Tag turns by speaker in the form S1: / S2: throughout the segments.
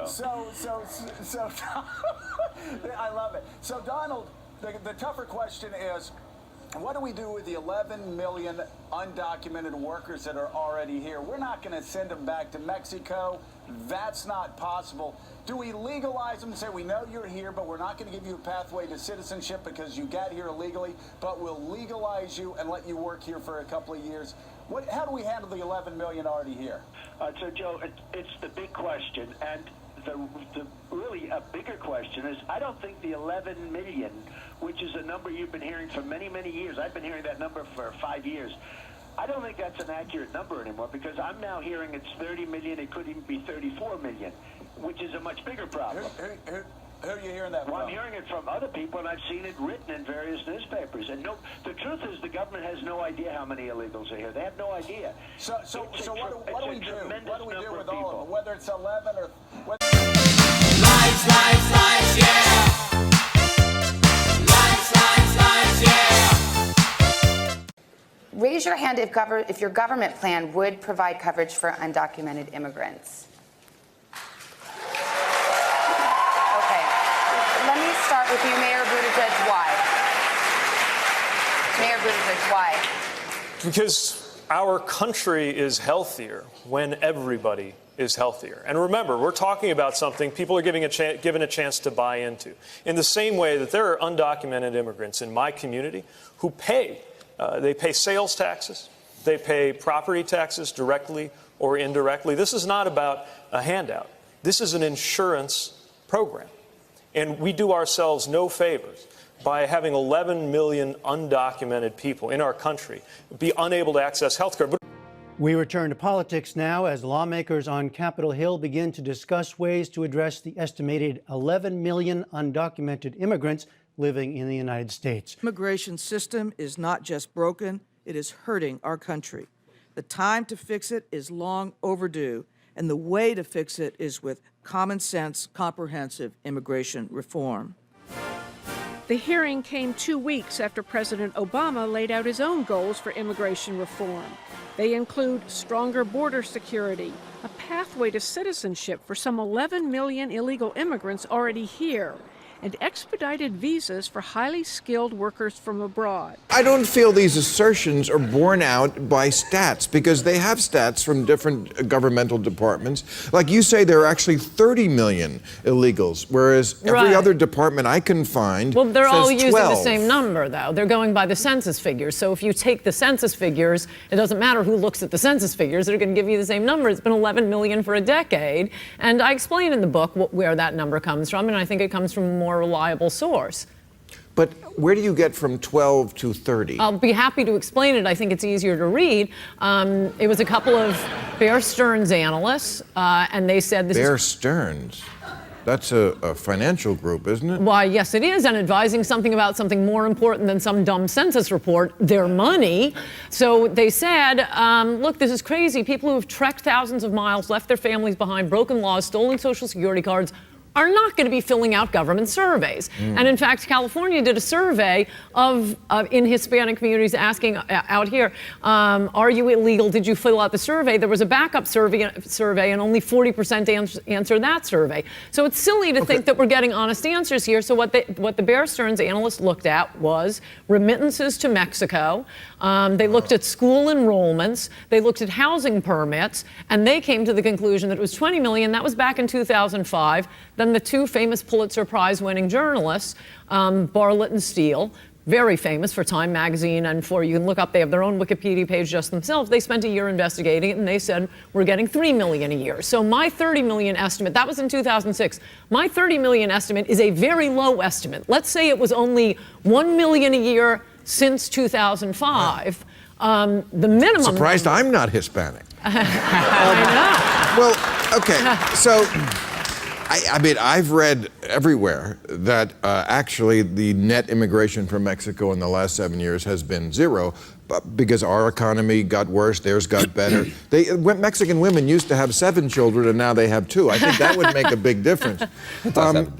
S1: So I love it. So, Donald, the tougher question is, what do we do with the 11 million undocumented workers that are already here? We're not going to send them back to Mexico. That's not possible. Do we legalize them and say, we know you're here, but we're not going to give you a pathway to citizenship because you got here illegally, but we'll legalize you and let you work here for a couple of years? How do we handle the 11 million already here?
S2: So, Joe, it's the big question, and the really a bigger question is, I don't think the 11 million, which is a number you've been hearing for many, many years. I've been hearing that number for 5 years. I don't think that's an accurate number anymore, because I'm now hearing it's 30 million. It could even be 34 million, which is a much bigger problem.
S1: Who are you hearing that from?
S2: Well, I'm hearing it from other people, and I've seen it written in various newspapers. And the truth is, the government has no idea how many illegals are here. They have no idea.
S1: So what do we do? What do we do with all of them? Whether it's 11 or...
S3: Lights, yeah! Lights, yeah!
S4: Raise your hand if your government plan would provide coverage for undocumented immigrants. Let me start with you, Mayor Buttigieg. Why? Mayor Buttigieg, why?
S5: Because our country is healthier when everybody is healthier. And remember, we're talking about something people are given a chance to buy into. In the same way that there are undocumented immigrants in my community who pay. They pay sales taxes. They pay property taxes directly or indirectly. This is not about a handout. This is an insurance program. And we do ourselves no favors by having 11 million undocumented people in our country be unable to access health care.
S6: We return to politics now as lawmakers on Capitol Hill begin to discuss ways to address the estimated 11 million undocumented immigrants living in the United States.
S7: The immigration system is not just broken, it is hurting our country. The time to fix it is long overdue, and the way to fix it is with common sense, comprehensive immigration reform.
S8: The hearing came 2 weeks after President Obama laid out his own goals for immigration reform. They include stronger border security, a pathway to citizenship for some 11 million illegal immigrants already here, and expedited visas for highly skilled workers from abroad.
S9: I don't feel these assertions are borne out by stats, because they have stats from different governmental departments. Like you say, there are actually 30 million illegals, whereas every other department I can find
S10: Well, they're all using
S9: 12.
S10: the same number, though. They're going by the census figures. So if you take the census figures, it doesn't matter who looks at the census figures. They're going to give you the same number. It's been 11 million for a decade. And I explain in the book where that number comes from, and I think it comes from a more reliable source.
S9: But where do you get from 12 to 30?
S10: I'll be happy to explain it. I think it's easier to read. It was a couple of Bear Stearns analysts, and they said this
S9: Bear Stearns? That's a financial group, isn't it?
S10: Why, yes, it is, and advising something about something more important than some dumb census report, their money. So they said, look, this is crazy. People who have trekked thousands of miles, left their families behind, broken laws, stolen Social Security cards, are not going to be filling out government surveys. And in fact, California did a survey in Hispanic communities asking out here, are you illegal? Did you fill out the survey? There was a backup survey and only 40% answered that survey. So it's silly to think that we're getting honest answers here. So what the Bear Stearns analysts looked at was remittances to Mexico. They looked at school enrollments. They looked at housing permits, and they came to the conclusion that it was 20 million. That was back in 2005. Then the two famous Pulitzer Prize-winning journalists, Bartlett and Steele, very famous for Time magazine and for, you can look up, they have their own Wikipedia page just themselves. They spent a year investigating it, and they said, we're getting 3 million a year. So my 30 million estimate, that was in 2006. My 30 million estimate is a very low estimate. Let's say it was only 1 million a year since 2005. The minimum...
S9: Surprised I'm not Hispanic.
S10: I know.
S9: Well, okay, so... I mean, I've read everywhere that actually the net immigration from Mexico in the last 7 years has been zero, because our economy got worse, theirs got better. Mexican women used to have 7 children, and now they have 2. I think that would make a big difference.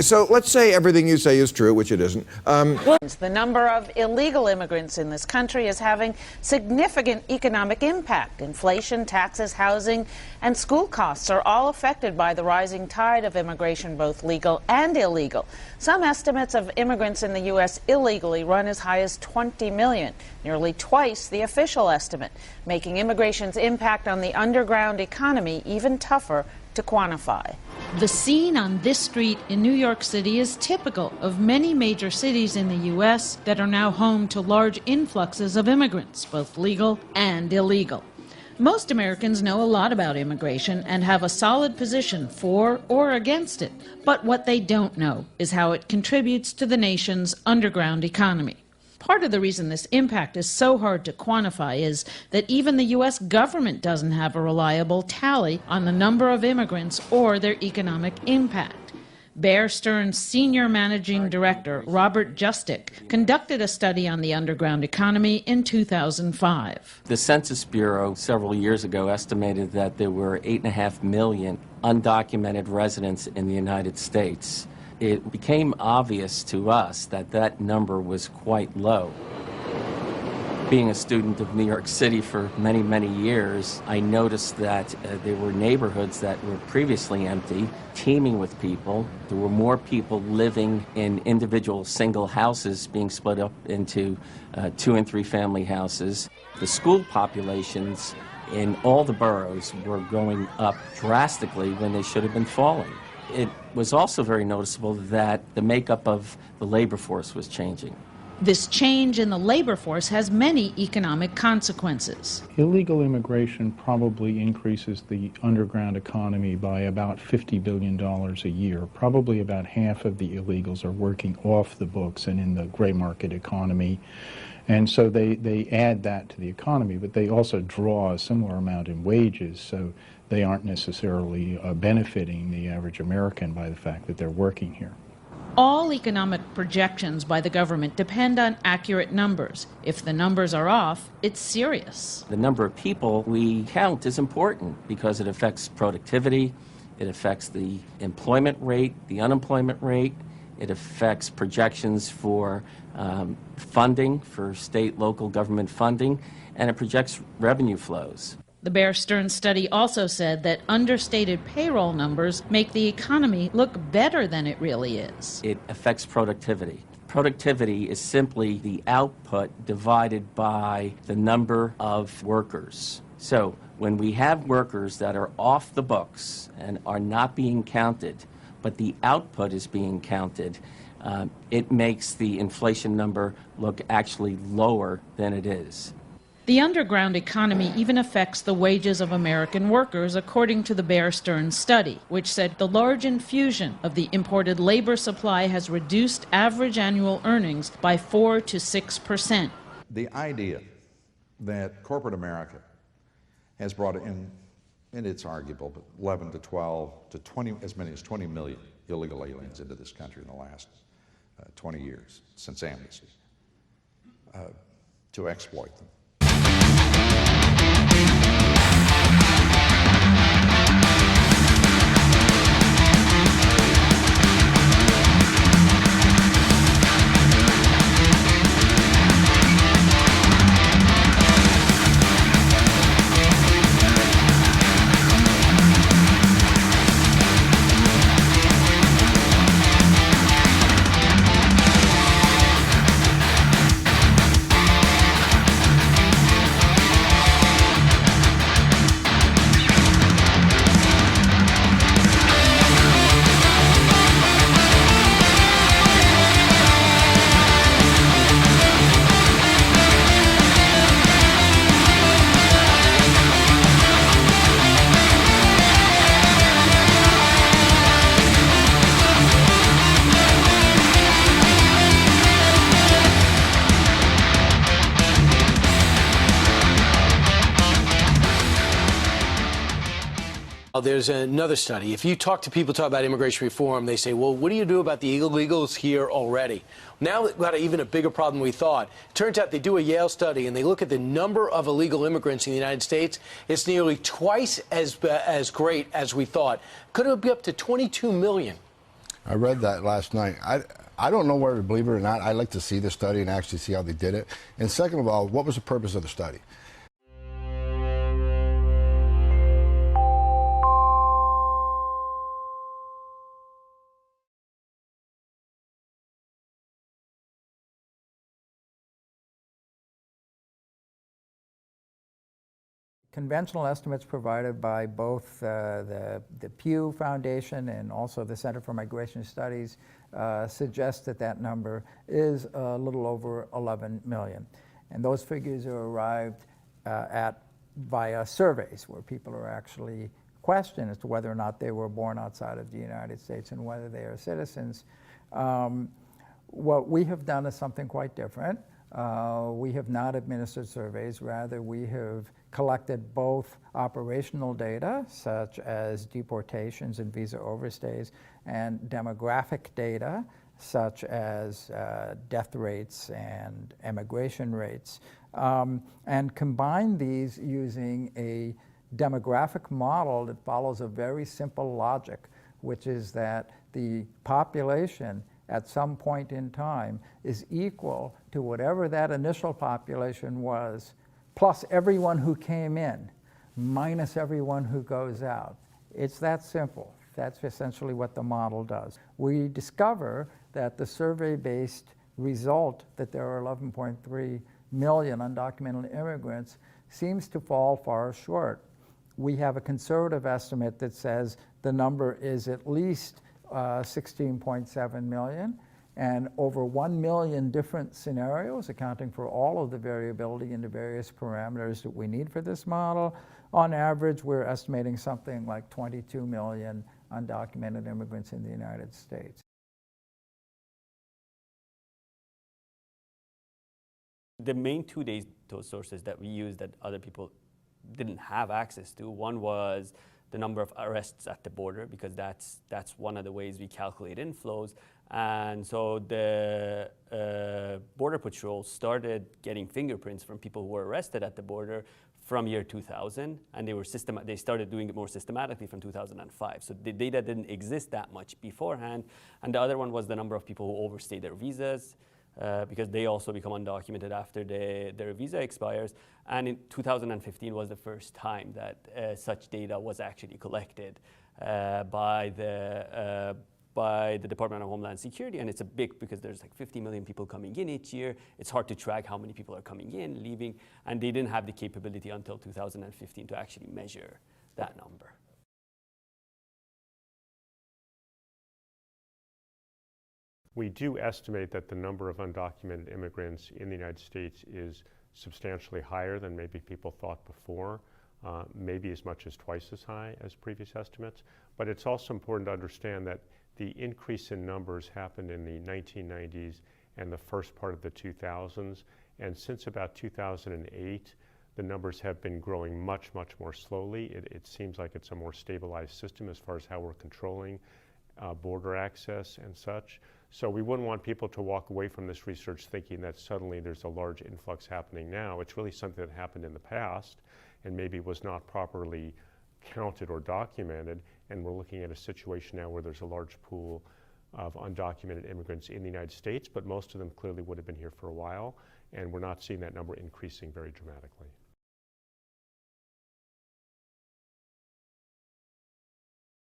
S9: So let's say everything you say is true, which it isn't.
S11: The number of illegal immigrants in this country is having significant economic impact. Inflation, taxes, housing, and school costs are all affected by the rising tide of immigration, both legal and illegal. Some estimates of immigrants in the U.S. illegally run as high as 20 million, nearly twice the official estimate, making immigration's impact on the underground economy even tougher to quantify.
S12: The scene on this street in New York City is typical of many major cities in the U.S. that are now home to large influxes of immigrants, both legal and illegal. Most Americans know a lot about immigration and have a solid position for or against it. But what they don't know is how it contributes to the nation's underground economy. Part of the reason this impact is so hard to quantify is that even the U.S. government doesn't have a reliable tally on the number of immigrants or their economic impact. Bear Stearns' senior managing director, Robert Justic, conducted a study on the underground economy in 2005.
S13: The Census Bureau several years ago estimated that there were 8.5 million undocumented residents in the United States. It became obvious to us that that number was quite low. Being a student of New York City for many, many years, I noticed that there were neighborhoods that were previously empty, teeming with people. There were more people living in individual single houses being split up into 2- and 3-family houses. The school populations in all the boroughs were going up drastically when they should have been falling. It was also very noticeable that the makeup of the labor force was changing.
S12: This change in the labor force has many economic consequences.
S14: Illegal immigration probably increases the underground economy by about $50 billion a year. Probably about half of the illegals are working off the books and in the gray market economy. And so they add that to the economy, but they also draw a similar amount in wages, so they aren't necessarily benefiting the average American by the fact that they're working here.
S12: All economic projections by the government depend on accurate numbers. If the numbers are off, it's serious.
S13: The number of people we count is important because it affects productivity, it affects the employment rate, the unemployment rate, it affects projections for funding, for state, local government funding, and it projects revenue flows.
S12: The Bear Stearns study also said that understated payroll numbers make the economy look better than it really is.
S13: It affects productivity. Productivity is simply the output divided by the number of workers. So when we have workers that are off the books and are not being counted, but the output is being counted, it makes the inflation number look actually lower than it is.
S12: The underground economy even affects the wages of American workers, according to the Bear Stearns study, which said the large infusion of the imported labor supply has reduced average annual earnings by 4 to 6%.
S15: The idea that corporate America has brought in, and it's arguable, but 11 to 12 to 20, as many as 20 million illegal aliens into this country in the last 20 years, since amnesty, to exploit them.
S16: There's another study. If you talk about immigration reform, they say, well, what do you do about the illegals here already? Now we've got even a bigger problem than we thought. It turns out they do a Yale study, and they look at the number of illegal immigrants in the United States. It's nearly twice as great as we thought. Could it be up to 22 million?
S17: I read that last night. I don't know whether to believe it or not. I'd like to see the study and actually see how they did it. And second of all, what was the purpose of the study?
S18: Conventional estimates provided by both the Pew Foundation and also the Center for Migration Studies suggest that number is a little over 11 million. And those figures are arrived at via surveys where people are actually questioned as to whether or not they were born outside of the United States and whether they are citizens. What we have done is something quite different. We have not administered surveys. Rather, we have collected both operational data, such as deportations and visa overstays, and demographic data, such as death rates and immigration rates, and combine these using a demographic model that follows a very simple logic, which is that the population at some point in time is equal to whatever that initial population was, plus everyone who came in, minus everyone who goes out. It's that simple. That's essentially what the model does. We discover that the survey-based result that there are 11.3 million undocumented immigrants seems to fall far short. We have a conservative estimate that says the number is at least 16.7 million, and over 1 million different scenarios, accounting for all of the variability in the various parameters that we need for this model. On average, we're estimating something like 22 million undocumented immigrants in the United States.
S19: The main two data sources that we use that other people didn't have access to, one was the number of arrests at the border, because that's one of the ways we calculate inflows. And so the Border Patrol started getting fingerprints from people who were arrested at the border from year 2000, and they started doing it more systematically from 2005. So the data didn't exist that much beforehand. And the other one was the number of people who overstay their visas, because they also become undocumented after their visa expires. And in 2015 was the first time that such data was actually collected by the Department of Homeland Security. And it's a big, because there's like 50 million people coming in each year. It's hard to track how many people are coming in, leaving, and they didn't have the capability until 2015 to actually measure that number.
S20: We do estimate that the number of undocumented immigrants in the United States is substantially higher than maybe people thought before, maybe as much as twice as high as previous estimates. But it's also important to understand that the increase in numbers happened in the 1990s and the first part of the 2000s. And since about 2008, the numbers have been growing much, much more slowly. It seems like it's a more stabilized system as far as how we're controlling border access and such. So we wouldn't want people to walk away from this research thinking that suddenly there's a large influx happening now. It's really something that happened in the past and maybe was not properly counted or documented. And we're looking at a situation now where there's a large pool of undocumented immigrants in the United States, but most of them clearly would have been here for a while. And we're not seeing that number increasing very dramatically.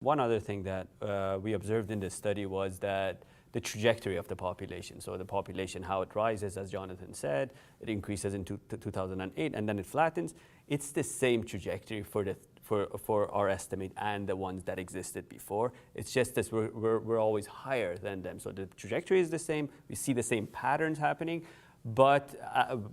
S19: One other thing that we observed in this study was that the trajectory of the population. So the population, how it rises, as Jonathan said, it increases in 2008 and then it flattens. It's the same trajectory for our estimate and the ones that existed before. It's just that we're always higher than them. So the trajectory is the same. We see the same patterns happening, but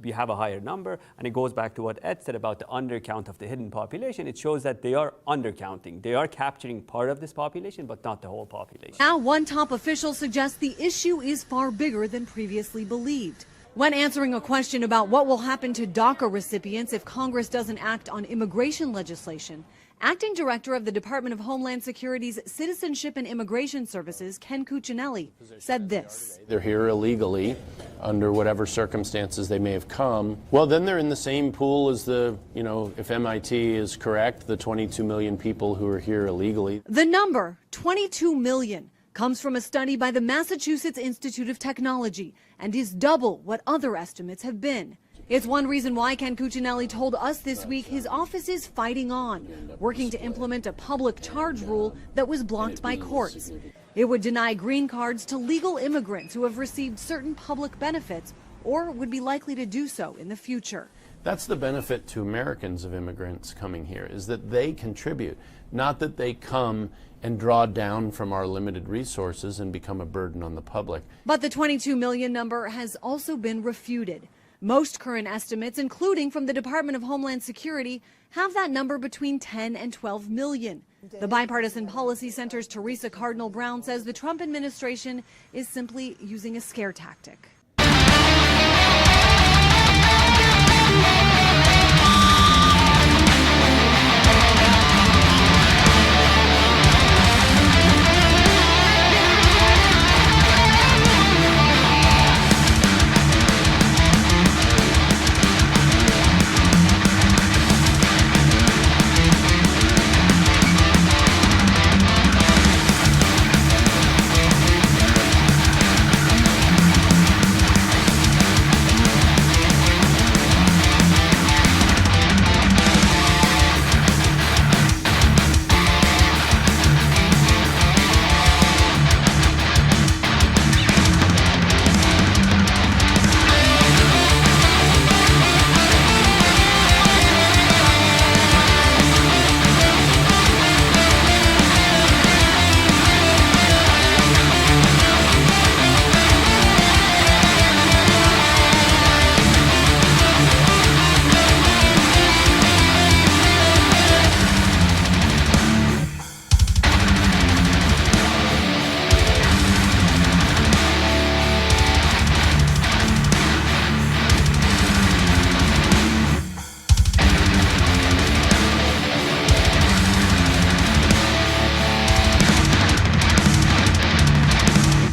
S19: we have a higher number. And it goes back to what Ed said about the undercount of the hidden population. It shows that they are undercounting. They are capturing part of this population, but not the whole population.
S21: Now, one top official suggests the issue is far bigger than previously believed. When answering a question about what will happen to DACA recipients if Congress doesn't act on immigration legislation, Acting Director of the Department of Homeland Security's Citizenship and Immigration Services, Ken Cuccinelli, said this.
S2: They're here illegally under whatever circumstances they may have come. Well, then they're in the same pool as if MIT is correct, the 22 million people who are here illegally.
S21: The number, 22 million, comes from a study by the Massachusetts Institute of Technology and is double what other estimates have been. It's one reason why Ken Cuccinelli told us this week his office is fighting on, working to implement a public charge rule that was blocked by courts. It would deny green cards to legal immigrants who have received certain public benefits or would be likely to do so in the future.
S2: That's the benefit to Americans of immigrants coming here, is that they contribute, not that they come and draw down from our limited resources and become a burden on the public.
S21: But the 22 million number has also been refuted. Most current estimates, including from the Department of Homeland Security, have that number between 10 and 12 million. The Bipartisan Policy Center's Teresa Cardinal Brown says the Trump administration is simply using a scare tactic.